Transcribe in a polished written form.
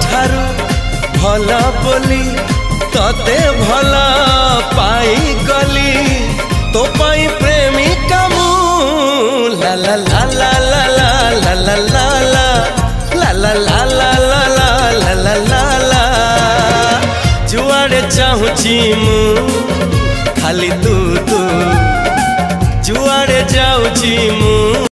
ठारू भल बोली तते भल पाई गली तो पाई प्रेमिका मु ला ला ला ला ला ला ला ला ला ला ला ला ला ला ला ला ला जुआड़े चाहूची मु खाली तू तू जुआड़े जाऊची मु